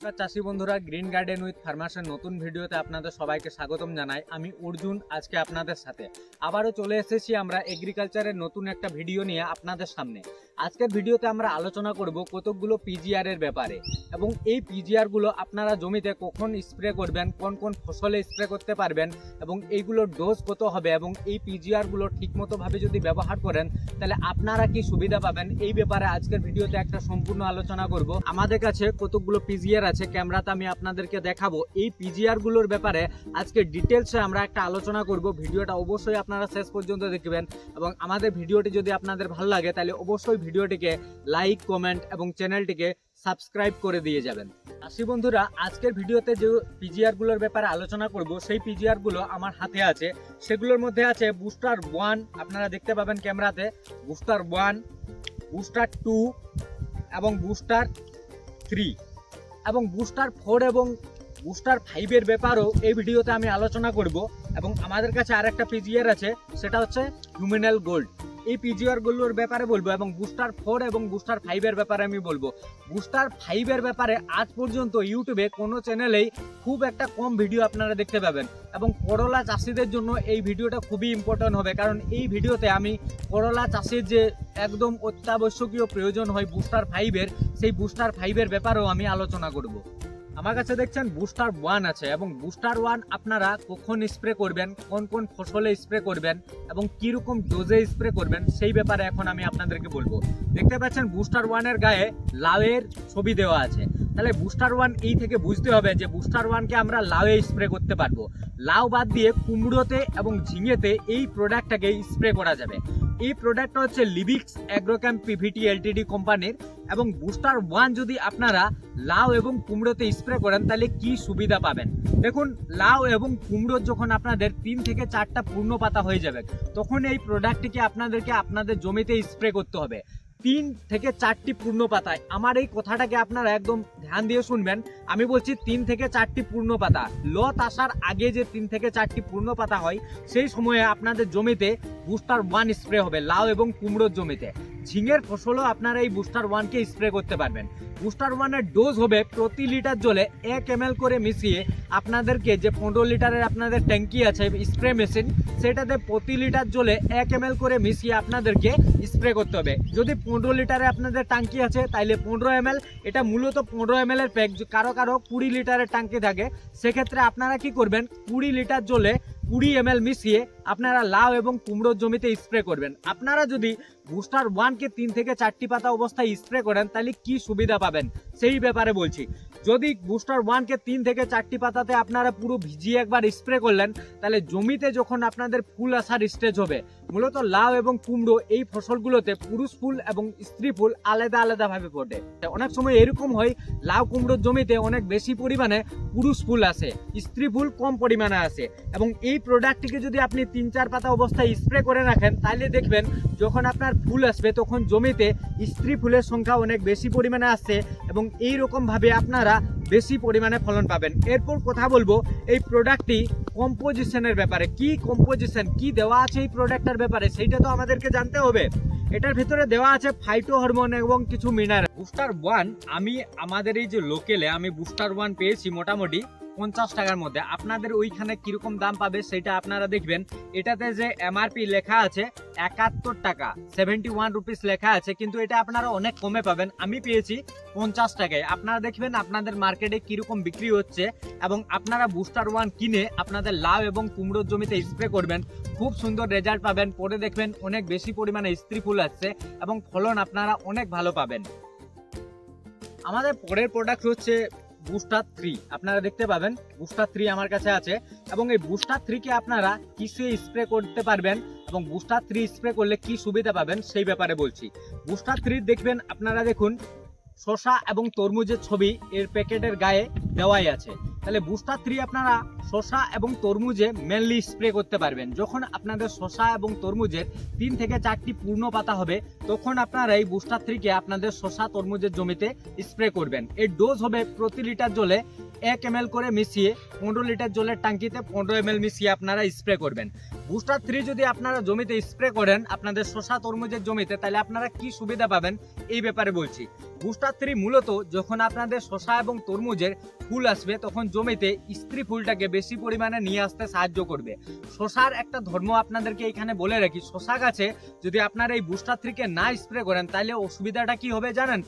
নমস্কার চাষী বন্ধুরা, গ্রিন গার্ডেন উইথ ফার্মাসের নতুন ভিডিওতে আপনাদের সবাইকে স্বাগতম জানাই। আমি অর্জুন আজকে আপনাদের সাথে আবারও চলে এসেছি আমরা এগ্রিকালচারের নতুন একটা ভিডিও নিয়ে আপনাদের সামনে। আজকের ভিডিওতে আমরা আলোচনা করব কতকগুলো পিজিআর এর ব্যাপারে এবং এই পিজিআর গুলো আপনারা জমিতে কখন স্প্রে করবেন, কোন কোন ফসলে স্প্রে করতে পারবেন এবং এইগুলোর ডোজ কত হবে এবং এই পিজিআর গুলো ঠিকমতো ভাবে যদি ব্যবহার করেন তাহলে আপনারা কি সুবিধা পাবেন, এই ব্যাপারে আজকের ভিডিওতে একটা সম্পূর্ণ আলোচনা করব। আমাদের কাছে কতগুলো পিজিআর আছে, ক্যামেরাতে আমি আপনাদেরকে দেখাবো। এই পিজিআর গুলোর ব্যাপারে আজকে ডিটেলসে আমরা একটা আলোচনা করব। ভিডিওটা অবশ্যই আপনারা শেষ পর্যন্ত দেখবেন এবং আমাদের ভিডিওটি যদি আপনাদের ভালো লাগে তাহলে অবশ্যই ভিডিওটিকে লাইক, কমেন্ট এবং চ্যানেলটিকে সাবস্ক্রাইব করে দিয়ে যাবেন। চাষী বন্ধুরা, আজকের ভিডিওতে যে পিজিআর গুলোর ব্যাপারে আলোচনা করব সেই পিজিআর গুলো আমার হাতে আছে। সেগুলোর মধ্যে আছে বুস্টার 1, আপনারা দেখতে পাবেন ক্যামেরাতে, বুস্টার 1, বুস্টার 2 এবং বুস্টার 3 এবং বুস্টার 4 এবং বুস্টার 5 এর ব্যাপারেও এই ভিডিওতে আমি আলোচনা করব। এবং আমাদের কাছে আরেকটা পিজিআর আছে, সেটা হচ্ছে হিউমিনাল গোল্ড। এই পিজিআর গুলোর ব্যাপারে বলবো এবং বুস্টার 4 এবং বুস্টার 5 এর ব্যাপারে আমি বলবো। বুস্টার 5 এর ব্যাপারে আজ পর্যন্ত ইউটিউবে কোনো চ্যানেলেই খুব একটা কম ভিডিও আপনারা দেখতে পাবেন এবং করলা চাষিদের জন্য এই ভিডিওটা খুবই ইম্পর্টেন্ট হবে, কারণ এই ভিডিওতে আমি করলা চাষের যে একদম অত্যাবশ্যকীয় প্রয়োজন হয় বুস্টার 5 এর, সেই বুস্টার 5 এর ব্যাপারেও আমি আলোচনা করব। আমার কাছে দেখছেন বুস্টার 1 আছে এবং বুস্টার 1 আপনারা কখন স্প্রে করবেন, কোন কোন ফসলে স্প্রে করবেন এবং কি রকম ডোজে স্প্রে করবেন সেই ব্যাপারে এখন আমি আপনাদেরকে বলবো। দেখতে পাচ্ছেন বুস্টার 1 এর গায়ে লাউয়ের ছবি দেওয়া আছে। তাহলে বুস্টার 1 এই থেকে বুঝতে হবে যে বুস্টার 1 কে আমরা লাউয়ে স্প্রে করতে পারবো। লাউ বাদ দিয়ে কুমড়োতে এবং ঝিঙেতে এই প্রোডাক্টটাকে স্প্রে করা যাবে। এই প্রোডাক্টটা হচ্ছে লিবিক্স অ্যাগ্রোক্যাম্প পিভিটি এলটিডি কোম্পানির এবং বুস্টার 1 যদি আপনারা লাউ এবং কুমড়োতে স্প্রে করেন তাহলে কি সুবিধা পাবেন। দেখুন, লাউ এবং কুমড়োর যখন আপনাদের 3 থেকে 4টা পূর্ণ পাতা হয়ে যাবে তখন এই প্রোডাক্টটিকে আপনাদেরকে আপনাদের জমিতে স্প্রে করতে হবে। 3 থেকে 4টি পূর্ণ পাতায়, আমার এই কথাটাকে আপনারা একদম ধ্যান দিয়ে শুনবেন। আমি বলছি 3 থেকে 4টি পূর্ণ পাতা, লত আসার আগে যে 3 থেকে 4টি পূর্ণ পাতা হয় সেই সময়ে আপনাদের জমিতে বুস্টার 1 স্প্রে হবে লাউ এবং কুমড়োর জমিতে। ঝিঙের ফসলও আপনারা এই বুস্টার 1 কে স্প্রে করতে পারবেন। বুস্টার 1 এর ডোজ হবে প্রতি লিটার জলে 1 ml করে মিশিয়ে আপনাদেরকে যে 15 লিটারের আপনাদের ট্যাঙ্কি আছে স্প্রে মেশিন, সেটাতে প্রতি লিটার জলে 1 ml করে মিশিয়ে আপনাদেরকে স্প্রে করতে হবে। যদি 15 লিটারে আপনাদের ট্যাঙ্কি আছে তাহলে 15 ml, এটা মূলত 15 ml এর প্যাক। কারো 20 লিটারের ট্যাঙ্কি থাকে, সেক্ষেত্রে আপনারা কি করবেন, 20 লিটার জলে 20 ml মিশিয়ে আপনারা লাউ এবং কুমড়োর জমিতে স্প্রে করবেন। আপনারা যদি বুস্টার 1 কে 3 থেকে 4টি পাতা অবস্থায় স্প্রে করেন তাহলে কি সুবিধা পাবেন সেই ব্যাপারে বলছি। যদি বুস্টার 1 কে 3 থেকে 4টি পাতাতে আপনারা পুরো ভিজিয়ে একবার স্প্রে করলেন তাহলে জমিতে যখন আপনাদের ফুল আসার স্টেজ হবে, মূলত লাউ এবং কুমড়ো এই ফসলগুলোতে পুরুষ ফুল এবং স্ত্রী ফুল আলাদা আলাদা ভাবে ফোটে। অনেক সময় এরকম হয় লাউ কুমড়োর জমিতে অনেক বেশি পরিমাণে পুরুষ ফুল আসে, স্ত্রী ফুল কম পরিমাণে আসে এবং এই প্রোডাক্টটিকে যদি আপনি 3-4 পাতা অবস্থায় স্প্রে করে রাখেন তাহলে দেখবেন যখন আপনার ফুল আসবে তখন জমিতে স্ত্রী ফুলের সংখ্যা অনেক বেশি পরিমাণে আসছে এবং এই রকম ভাবে আপনারা বেশি পরিমাণে ফলন পাবেন। এরপর কথা বলবো এই প্রোডাক্টটি কম্পোজিশনের ব্যাপারে। কি কম্পোজিশন, কি দেওয়া আছে এই প্রোডাক্টের ব্যাপারে সেইটা তো আমাদেরকে জানতে হবে। এটার ভিতরে দেওয়া আছে ফাইটো হরমোন এবং কিছু মিনারেল। বুস্টার 1 আমি আমাদের এই যে লোকেলে আমি বুস্টার 1 পেয়েছি মোটামুটি 50 টাকার মধ্যে। আপনাদের ওইখানে কিরকম দাম পাবে সেটা আপনারা দেখবেন। এটাতে যে এমআরপি লেখা আছে 71 টাকা, 71 রুপিস লেখা আছে, কিন্তু এটা আপনারা অনেক কমে পাবেন। আমি পেয়েছি 50 টাকায়। আপনারা দেখবেন আপনাদের মার্কেটে কিরকম বিক্রি হচ্ছে এবং আপনারা বুস্টার 1 কিনে আপনাদের লাউ এবং কুমড়োর জমিতে স্প্রে করবেন, খুব সুন্দর রেজাল্ট পাবেন। পরে দেখবেন অনেক বেশি পরিমাণে স্ত্রী ফুল আসছে এবং ফলন আপনারা অনেক ভালো পাবেন। আমাদের পরের প্রোডাক্ট হচ্ছে বুস্টার 3। আপনারা দেখতে পাবেন বুস্টার 3 আমার কাছে আছে এবং এই বুস্টার 3 কে আপনারা কিসে স্প্রে করতে পারবেন এবং বুস্টার 3 স্প্রে করলে কি সুবিধা পাবেন সেই ব্যাপারে বলছি। বুস্টার 3 দেখবেন আপনারা, দেখুন শসা এবং তরমুজের ছবি এর প্যাকেটের গায়ে দেওয়াই আছে। তাহলে বুস্টার 3 আপনারা শসা এবং তরমুজে মেনলি স্প্রে করতে পারবেন। যখন আপনাদের শসা এবং তরমুজের 3 থেকে 4টি পূর্ণ পাতা হবে তখন আপনারা এই বুস্টার 3 কে আপনাদের শসা তরমুজের জমিতে স্প্রে করবেন। এর ডোজ হবে প্রতি লিটার জলে 1 ml করে মিশিয়ে 15 লিটার জলের ট্যাঙ্কিতে 15 ml মিশিয়ে আপনারা স্প্রে করবেন। বুস্টার 3 যদি আপনারা জমিতে স্প্রে করেন আপনাদের শসা তরমুজের জমিতে, তাহলে আপনারা কি সুবিধা পাবেন এই ব্যাপারে বলছি। বুস্টার 3 মূলত যখন আপনাদের শসা এবং তরমুজের ফুল আসবে তখন জমিতে স্ত্রী ফুলটাকে বেশি পরিমাণে নিয়ে আসতে সাহায্য করবে। শসার একটা ধর্ম আপনাদেরকে এখানে বলে রাখি, শসা গাছে যদি আপনারা এই বুস্টার 3 কে না স্প্রে করেন তাহলে অসুবিধাটা কি হবে জানেন?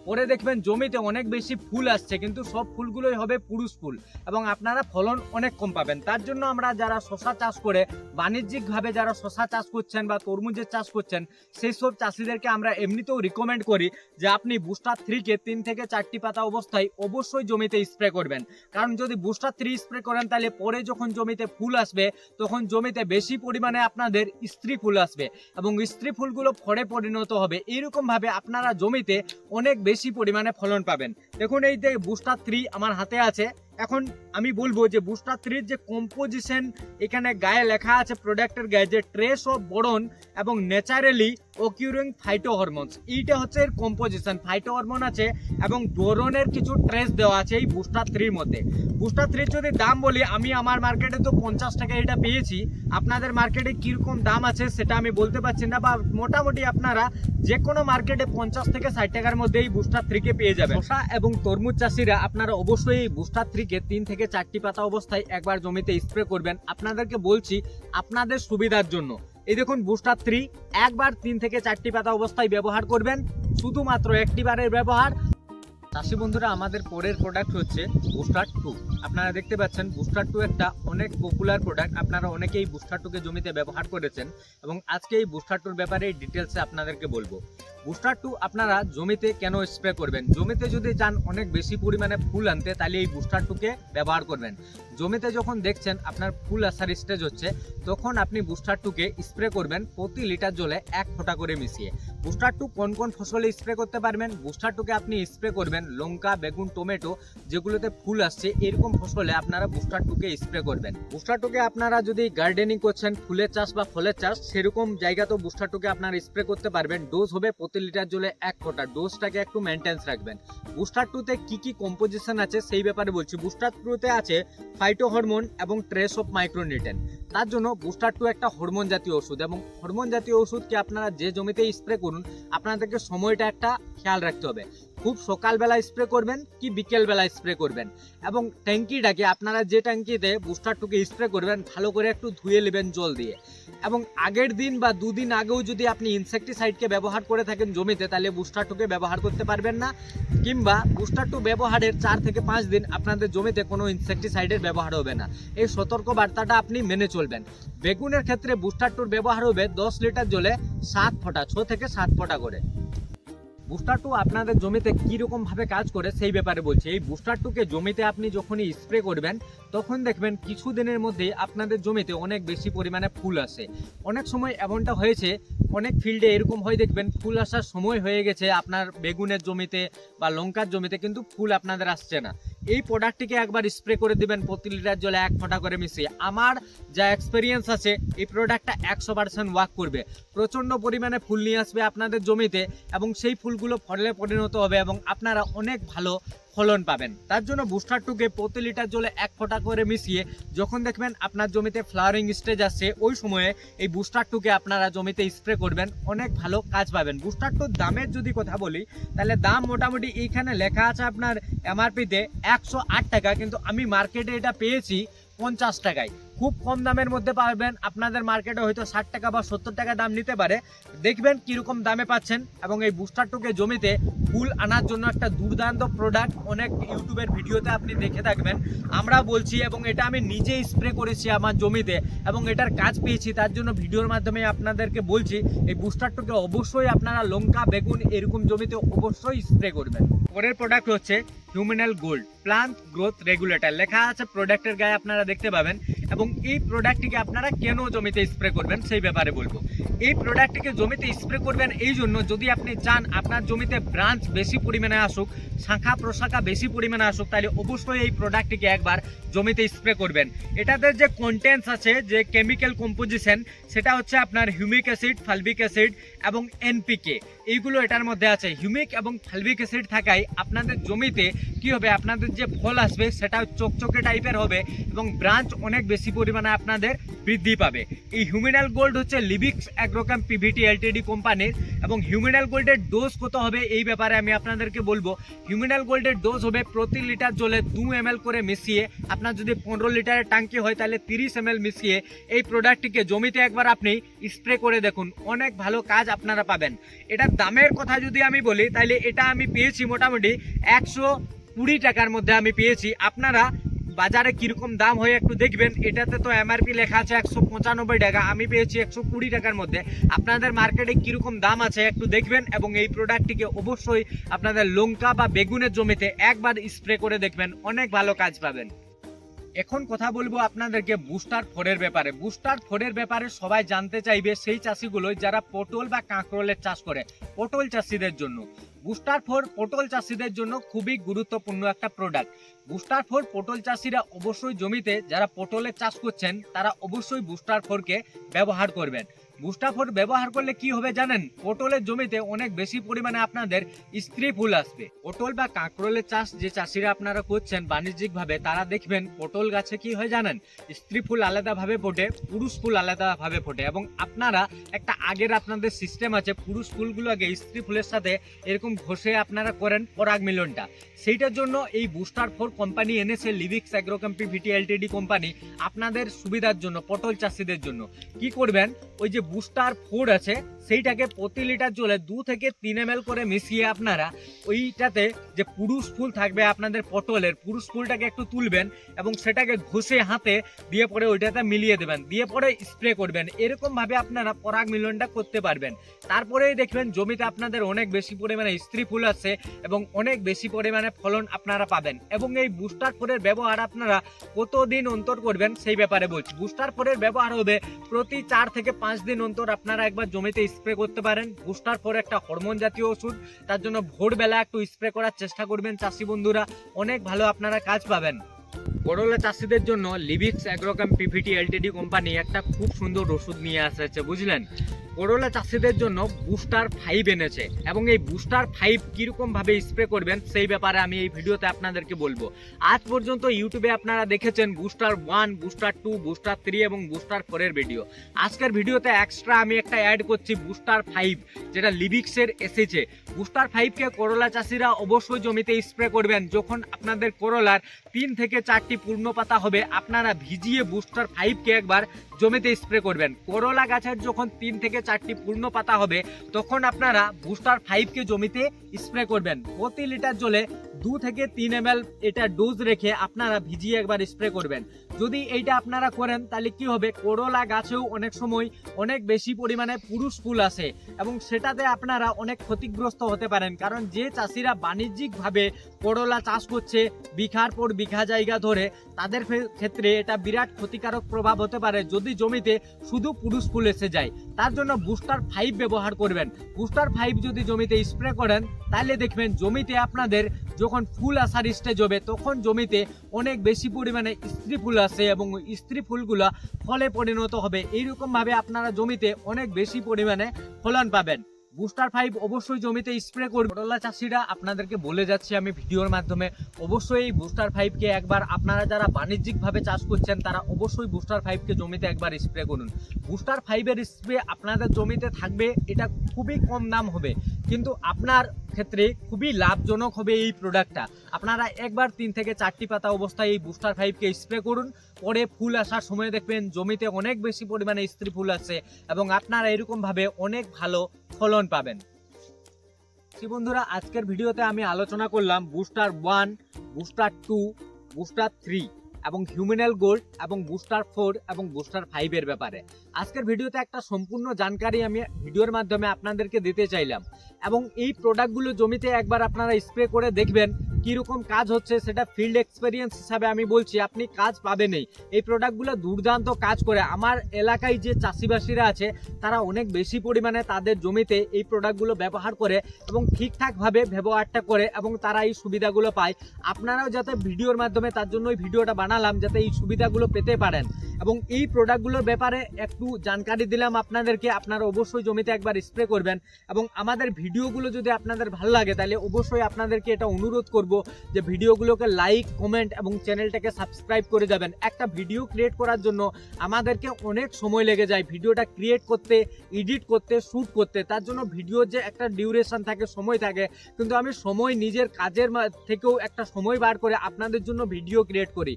পরে দেখবেন জমিতে অনেক বেশি ফুল আসছে কিন্তু সব ফুলগুলোই হবে পুরুষ ফুল এবং আপনারা ফলন অনেক কম পাবেন। তার জন্য আমরা যারা শসা চাষ করে বাণিজ্যিকভাবে যারা শসা চাষ করছেন বা তরমুজের চাষ করছেন সেই সব চাষিদেরকে আমরা এমনিতেও রিকমেন্ড করি যে আপনি বুস্টার 3 কে 3 থেকে 4টি পাতা অবস্থায় অবশ্যই জমিতে স্প্রে করবেন। কারণ যদি বুস্টার 3 স্প্রে করেন তাহলে পরে যখন জমিতে ফুল আসবে তখন জমিতে বেশি পরিমাণে আপনাদের স্ত্রী ফুল আসবে এবং স্ত্রী ফুলগুলো ফলে পরিণত হবে। এইরকম ভাবে আপনারা জমিতে অনেক বেশি পরিমাণে ফলন পাবেন। দেখুন এই যে বুস্টার 3 আমার হাতে আছে। এখন আমি বলবো যে বুস্টার 3 যে কম্পোজিশন এখানে গায়ে লেখা আছে প্রোডাক্টের গায়ে যে ট্রেস অফ বোরন এবং ন্যাচারালি অকিউরিং ফাইটো হরমোনস, এইটা হচ্ছে এর কম্পোজিশন। ফাইটো হরমোন আছে এবং বোরনের কিছু ট্রেস দেওয়া আছে এই বুস্টার 3 মধ্যে। বুস্টার 3 যদি দাম বলি, আমি আমার মার্কেটে তো 50 টাকা এটা পেয়েছি, আপনাদের মার্কেটে কিরকম দাম আছে সেটা আমি বলতে পারছি না, বা মোটামুটি আপনারা যে কোনো মার্কেটে 50 থেকে 60 টাকার মধ্যে এই বুস্টার 3 কে পেয়ে যাবেন। শসা এবং তরমুজ চাষিরা আপনারা অবশ্যই এই বুস্টার 3 কে 3 থেকে 4টি পাতা অবস্থায় একবার জমিতে স্প্রে করবেন। আপনাদেরকে বলছি আপনাদের সুবিধার জন্য। এই দেখুন বুস্টার 3 একবার 3 থেকে 4টি পাতা অবস্থায় ব্যবহার করবেন, শুধুমাত্র একটি বারের ব্যবহার। চাষি বন্ধুরা, আমাদের পরের প্রোডাক্ট হচ্ছে বুস্টার 2। আপনারা দেখতে পাচ্ছেন বুস্টার 2 একটা অনেক পপুলার প্রোডাক্ট, আপনারা অনেকেই বুস্টার 2 কে জমিতে ব্যবহার করেছেন এবং আজকে এই বুস্টার 2 ব্যাপারে ডিটেলসে আপনাদেরকে বলবো। বুস্টার 2 আপনারা জমিতে কেন স্প্রে করবেন? জমিতে যদি চান অনেক বেশি পরিমাণে ফুল আনতে তাহলে এই বুস্টার 2 কে ব্যবহার করবেন। জমিতে যখন দেখছেন আপনার ফুল আসার স্টেজ হচ্ছে তখন আপনি বুস্টার 2 কে স্প্রে করবেন প্রতি লিটার জলে 1 ফোঁটা করে মিশিয়ে। বুস্টার 2 কোন কোন ফসলে স্প্রে করতে পারবেন? বুস্টার 2 কে আপনি স্প্রে করবেন লঙ্কা, বেগুন, টমেটো যেগুলোতে ফুল আসছে এরকম ফসলে আপনারা বুস্টার 2 কে স্প্রে করবেন। বুস্টার 2 কে আপনারা যদি গার্ডেনিং করছেন, ফুলের চাষ বা ফলের চাষ সেরকম জায়গাতেও বুস্টার 2 কে আপনারা স্প্রে করতে পারবেন। ডোজ হবে প্রতি লিটার জলে 1 ফোঁটা। ডোজটাকে একটু মেনটেন্স রাখবেন। বুস্টার 2 তে কি কি কম্পোজিশন আছে সেই ব্যাপারে বলছি। বুস্টার 2 তে আছে ফাইটো হরমোন এবং ট্রেস অফ মাইক্রোনিউট্রিয়েন্ট। তার জন্য বুস্টার 2 একটা হরমোন জাতীয় ওষুধ এবং হরমোন জাতীয় ওষুধকে আপনারা যে জমিতে স্প্রে করুন আপনাদেরকে সময়টা একটা খেয়াল রাখতে হবে। খুব সকালবেলা স্প্রে করবেন কি বিকেলবেলা স্প্রে করবেন এবং ট্যাঙ্কিটাকে আপনারা যে ট্যাঙ্কিতে বুস্টার 2 কে স্প্রে করবেন ভালো করে একটু ধুয়ে নেবেন জল দিয়ে। এবং আগের দিন বা দুদিন আগেও যদি আপনি ইনসেকটিসাইডকে ব্যবহার করে থাকেন জমিতে তাহলে বুস্টার 2 কে ব্যবহার করতে পারবেন না, কিংবা বুস্টার 2 ব্যবহারের 4 থেকে 5 দিন আপনাদের জমিতে কোনো ইনসেকটিসাইডের ব্যবহার হবে না। এই সতর্ক বার্তাটা আপনি মেনে চলবেন। বেগুনের ক্ষেত্রে বুস্টার 2 ব্যবহার হবে 10 লিটার জলে 7 ফোঁটা, 6 থেকে 7 ফোঁটা করে। বুস্টার 2 আপনাদের জমিতে কীরকম ভাবে কাজ করে সেই ব্যাপারে বলছি। এই বুস্টার 2 কে জমিতে আপনি যখনই স্প্রে করবেন তখন দেখবেন কিছুদিনের মধ্যে আপনাদের জমিতে অনেক বেশি পরিমাণে ফুল আসে। অনেক সময় এমনটা হয়েছে, অনেক ফিল্ডে এরকম হয় দেখবেন ফুল আসার সময় হয়ে গেছে আপনার বেগুনের জমিতে বা লঙ্কার জমিতে কিন্তু ফুল আপনাদের আসছে না। এই প্রোডাক্টটিকে একবার স্প্রে করে দিবেন প্রতি লিটার জলে 1 ফোঁটা করে মিশিয়ে। আমার যা এক্সপেরিয়েন্স আছে এই প্রোডাক্টটা 100% ওয়ার্ক করবে। প্রচণ্ড পরিমাণে ফুল নিয়ে আসবে আপনাদের জমিতে এবং সেই ফুলগুলো ফলে পরিণত হবে এবং আপনারা অনেক ভালো ফলন পাবেন। তার জন্য বুস্টার 2 কে প্রতি লিটার জলে 1 ফোঁটা করে মিশিয়ে যখন দেখবেন আপনার জমিতে ফ্লাওয়ারিং স্টেজ আসছে ওই সময়ে এই বুস্টার 2 কে আপনারা জমিতে স্প্রে করবেন, অনেক ভালো কাজ পাবেন। বুস্টার 2 দামের যদি কথা বলি তাহলে দাম মোটামুটি এইখানে লেখা আছে আপনার এমআরপিতে 108 টাকা, কিন্তু আমি মার্কেটে এটা পেয়েছি 50 টাকায়। খুব কম দামের মধ্যে পাবেন। আপনাদের মার্কেটে হয়তো 60 টাকা বা 70 টাকা দাম নিতে পারে। দেখবেন কিরকম দামে পাচ্ছেন এবং এই বুস্টার 2 কে জমিতে ফুল আনার জন্য একটা দুর্দান্ত প্রোডাক্ট। অনেক ইউটিউবের ভিডিওতে আপনি দেখে থাকবেন, আমরা বলছি এবং এটা আমি নিজে স্প্রে করেছি আমার জমিতে এবং এটার কাজ পেয়েছি। তার জন্য ভিডিওর মাধ্যমে আপনাদেরকে বলছি এই বুস্টার 2 কে অবশ্যই আপনারা লঙ্কা, বেগুন এরকম জমিতে অবশ্যই স্প্রে করবেন। পরের প্রোডাক্ট হচ্ছে হিউমিনাল গোল্ড প্লান্ট গ্রোথ রেগুলেটর, লেখা আছে প্রোডাক্টের গায়ে আপনারা দেখতে পাবেন। এবং এই প্রোডাক্টটিকে আপনারা কেন জমিতে স্প্রে করবেন সেই ব্যাপারে বলবো। এই প্রোডাক্টটিকে জমিতে স্প্রে করবেন এই জন্য, যদি আপনি চান আপনার জমিতে ব্রাঞ্চ বেশি পরিমাণে আসুক, শাখা প্রশাখা বেশি পরিমাণে আসুক, তাহলে অবশ্যই এই প্রোডাক্টটিকে একবার জমিতে স্প্রে করবেন। এটাতে যে কন্টেন্টস আছে, যে কেমিক্যাল কম্পোজিশন, সেটা হচ্ছে আপনার হিউমিক অ্যাসিড, ফালবিক অ্যাসিড এবং এনপিকে। এইগুলো এটার মধ্যে আছে। হিউমিক এবং ফালভিক অ্যাসিড থাকায় আপনাদের জমিতে কি হবে, আপনাদের যে ফল আসবে সেটা চকচকে টাইপের হবে এবং ব্রাঞ্চ অনেক বেশি পরিমাণে আপনাদের বৃদ্ধি পাবে। এই হিউমিনাল গোল্ড হচ্ছে লিবিক্স অ্যাগ্রোকেম পিভিটি এলটিডি কোম্পানির, এবং হিউমিনাল গোল্ডের ডোজ কত হবে এই ব্যাপারে আমি আপনাদেরকে বলবো। হিউমিনাল গোল্ডের ডোজ হবে প্রতি লিটার জলে 2 ml করে মিশিয়ে, আপনার যদি 15 লিটারের ট্যাঙ্কি হয় তাহলে 30 ml মিশিয়ে এই প্রোডাক্টটিকে জমিতে একবার আপনি স্প্রে করে দেখুন, অনেক ভালো কাজ আপনারা পাবেন। এটার দামের কথা যদি আমি বলি তাহলে এটা আমি পেয়েছি মোটামুটি 120 টাকার মধ্যে আমি পেয়েছি। আপনারা বাজারে কিরকম দাম হয় একটু দেখবেন, এটাতে তো এমআরপি লেখা আছে 195 টাকা, আমি পেয়েছি 120 টাকার মধ্যে। আপনাদের মার্কেটে কিরকম দাম আছে একটু দেখবেন, এবং এই প্রোডাক্টটিকে অবশ্যই আপনাদের লঙ্কা বা বেগুনের জমিতে একবার স্প্রে করে দেখবেন, অনেক ভালো কাজ পাবেন। এখন কথা বলবো আপনাদেরকে বুস্টার ফোরের ব্যাপারে। বুস্টার ফোরের ব্যাপারে সবাই জানতে চাইবে সেই চাষিগুলো যারা পটল বা কাঁকরোলের চাষ করে, পটল চাষিদের জন্য বুস্টার ফোর পটল চাষিদের জন্য খুবই গুরুত্বপূর্ণ একটা প্রোডাক্ট। বুস্টার ফোর পটল চাষিরা অবশ্যই জমিতে যারা পটলের চাষ করছেন তারা অবশ্যই বুস্টার ফোরকে ব্যবহার করবেন। বুস্টার ফোর ব্যবহার করলে কি হবে জানেন, পটলের জমিতে অনেক বেশি পরিমাণে আপনাদের স্ত্রী ফুল আসবে। পটল বা কাঁকরোলের চাষ যে চাষিরা আপনারা করছেন বাণিজ্যিকভাবে, তারা দেখবেন পটল গাছে কি হয় জানেন, স্ত্রী ফুল আলাদাভাবে ফোটে, পুরুষ ফুল আলাদাভাবে ফোটে, এবং আপনারা একটা আগের আপনাদের সিস্টেম আছে, পুরুষ ফুলগুলোকে স্ত্রী ফুলের সাথে এরকম ঘষে আপনারা করেন পরাগ মিলনটা। সেইটার জন্য এই বুস্টার ফোর কোম্পানি এনেছে লিবিক্স অ্যাগ্রোকেম পিভিটি এলটিডি কোম্পানি আপনাদের সুবিধার জন্য, পটল চাষিদের জন্য। কি করবেন, ওই যে বুস্টার ফোর আছে সেইটাকে প্রতি লিটার জলে 2 থেকে 3 ml করে মিশিয়ে আপনারা ওইটাতে যে পুরুষ ফুল থাকবে আপনাদের পটলের, পুরুষ ফুলটাকে একটু তুলবেন এবং সেটাকে ঘষে হাতে দিয়ে পরে ওইটাতে মিলিয়ে দেবেন, দিয়ে পরে স্প্রে করবেন। এরকম ভাবে আপনারা পরাগ মিলনটা করতে পারবেন। তারপরেই দেখবেন জমিতে আপনাদের অনেক বেশি পরিমাণে স্ত্রী ফুল আছে এবং অনেক বেশি পরিমাণে ফলন আপনারা পাবেন। এবং এই বুস্টার ফোরের ব্যবহার আপনারা কতদিন অন্তর করবেন সেই ব্যাপারে বলছি। বুস্টার ফোরের ব্যবহার হবে প্রতি 4 থেকে 5 দিন অন্তর আপনারা একবার জমিতে স্প্রে করতে পারেন। বুস্টার ফোর একটা হরমোন জাতীয় ওষুধ, তার জন্য ভোরবেলা একটু স্প্রে করার চেষ্টা করবেন চাষি বন্ধুরা, অনেক ভালো আপনারা কাজ পাবেন। করলা চাষিদের জন্য লিবিক্স অ্যাগ্রোকেম পিভিটি এলটিডি কোম্পানি একটা খুব সুন্দর ওষুধ নিয়ে এসেছে, বুঝলেন। করলা চাষিদের জন্য বুস্টার 5 এনেছে, এবং এই বুস্টার 5 কিরকম ভাবে স্প্রে করবেন সেই ব্যাপারে আমি এই ভিডিওতে আপনাদেরকে বলবো। আজ পর্যন্ত ইউটিউবে আপনারা দেখেছেন বুস্টার 1, বুস্টার 2, বুস্টার 3 এবং বুস্টার 4 এর ভিডিও। আজকের ভিডিওতে এক্সট্রা আমি একটা অ্যাড করছি বুস্টার 5, যেটা লিবিক্সের এসেছে। বুস্টার 5কে করলা চাষিরা অবশ্যই জমিতে স্প্রে করবেন যখন আপনাদের করলার 3 থেকে 4টি পূর্ণ পাতা হবে। আপনারা ভিজিয়ে বুস্টার 5কে একবার জমিতে স্প্রে করবেন। করলা গাছের যখন 3 থেকে 4টি পূর্ণ পাতা হবে তখন আপনারা বুস্টার 5কে জমিতে স্প্রে করবেন। প্রতি লিটার জলে 2 থেকে 3 ml এটা ডোজ রেখে আপনারা ভিজিয়ে একবার স্প্রে করবেন। যদি এইটা আপনারা করেন তাহলে কি হবে, করলা গাছেও অনেক সময় অনেক বেশি পরিমাণে পুরুষ ফুল আসে এবং সেটাতে আপনারা অনেক ক্ষতিগ্রস্ত হতে পারেন। কারণ যে চাষিরা বাণিজ্যিকভাবে করলা চাষ করছে বিঘার পর বিঘা জায়গা ধরে, তাদের ক্ষেত্রে এটা বিরাট ক্ষতিকারক প্রভাব হতে পারে যদি জমিতে শুধু পুরুষ ফুল এসে যায়। তার জন্য বুস্টার 5 ব্যবহার করবেন। বুস্টার 5 যদি জমিতে স্প্রে করেন তাহলে দেখবেন জমিতে আপনাদের যখন ফুল আসার স্টেজ হবে তখন জমিতে অনেক বেশি পরিমাণে স্ত্রী ফুল আসে এবং স্ত্রী ফুলগুলো ফলে পরিণত হবে। এইরকম ভাবে আপনারা জমিতে অনেক বেশি পরিমাণে ফলন পাবেন। বুস্টার 5 অবশ্যই জমিতে স্প্রে করবেন। করলা চাষিরা আপনাদেরকে বলে যাচ্ছি আমি ভিডিওর মাধ্যমে, অবশ্যই এই বুস্টার 5কে একবার আপনারা যারা বাণিজ্যিকভাবে চাষ করছেন তারা অবশ্যই বুস্টার 5কে জমিতে একবার স্প্রে করুন। বুস্টার 5-এর স্প্রে আপনাদের জমিতে থাকবে, এটা খুবই কম দাম হবে কিন্তু আপনার ক্ষেত্রে খুবই লাভজনক হবে এই প্রোডাক্টটা। আপনারা একবার 3 থেকে 4টি পাতা অবস্থায় এই বুস্টার 5কে স্প্রে করুন, পরে ফুল আসার সময় দেখবেন জমিতে অনেক বেশি পরিমাণে স্ত্রী ফুল আছে এবং আপনারা এরকম ভাবে অনেক ভালো ফলন পাবেন। বন্ধুরা, আজকের ভিডিওতে আমি আলোচনা করলাম বুস্টার 1, বুস্টার 2, বুস্টার 3 এবং হিউমিনাল গোল্ড এবং বুস্টার 4 এবং বুস্টার 5 এর ব্যাপারে। আজকের ভিডিওতে একটা সম্পূর্ণ জানকারি আমি ভিডিওর মাধ্যমে আপনাদেরকে দিতে চাইলাম, এবং এই প্রোডাক্টগুলো জমিতে একবার আপনারা স্প্রে করে দেখবেন কিরকম কাজ হচ্ছে সেটা ফিল্ড এক্সপেরিয়েন্স হিসাবে আমি বলছি, আপনি কাজ পাবেনই। এই প্রোডাক্টগুলো দুর্দান্ত কাজ করে। আমার এলাকায় যে চাষিবাসীরা আছে তারা অনেক বেশি পরিমাণে তাদের জমিতে এই প্রোডাক্টগুলো ব্যবহার করে এবং ঠিকঠাকভাবে ব্যবহারটা করে এবং তারা এই সুবিধাগুলো পায়। আপনারাও যাতে ভিডিওর মাধ্যমে, তার জন্য এই ভিডিওটা বানালাম যাতে এই সুবিধাগুলো পেতে পারেন এবং এই প্রোডাক্টগুলোর ব্যাপারে একটু জানকারি দিলাম আপনাদেরকে। আপনারা অবশ্যই জমিতে একবার স্প্রে করবেন এবং আমাদের ভিডিওগুলো যদি আপনাদের ভালো লাগে তাহলে অবশ্যই আপনাদেরকে এটা অনুরোধ করব যে ভিডিওগুলোকে লাইক, কমেন্ট এবং চ্যানেলটাকে সাবস্ক্রাইব করে যাবেন। একটা ভিডিও ক্রিয়েট করার জন্য আমাদেরকে অনেক সময় লেগে যায়, ভিডিওটা ক্রিয়েট করতে, এডিট করতে, শ্যুট করতে। তার জন্য ভিডিওর যে একটা ডিউরেশন থাকে, সময় থাকে, কিন্তু আমি সময় নিজের কাজের থেকেও একটা সময় বার করে আপনাদের জন্য ভিডিও ক্রিয়েট করি,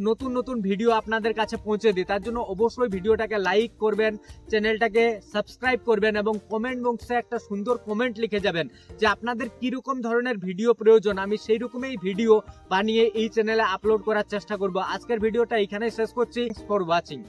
নতুন নতুন ভিডিও আপনাদের কাছে পৌঁছে দিই। তার জন্য অবশ্যই ভিডিওটাকে লাইক করবেন, চ্যানেলটাকে সাবস্ক্রাইব করবেন এবং কমেন্ট বক্সে একটা সুন্দর কমেন্ট লিখে যাবেন যে আপনাদের কীরকম ধরনের ভিডিও প্রয়োজন। আমি সেই রকমই ভিডিও বানিয়ে এই চ্যানেলে আপলোড করার চেষ্টা করব। আজকের ভিডিওটা এখানেই শেষ করছি। For watching.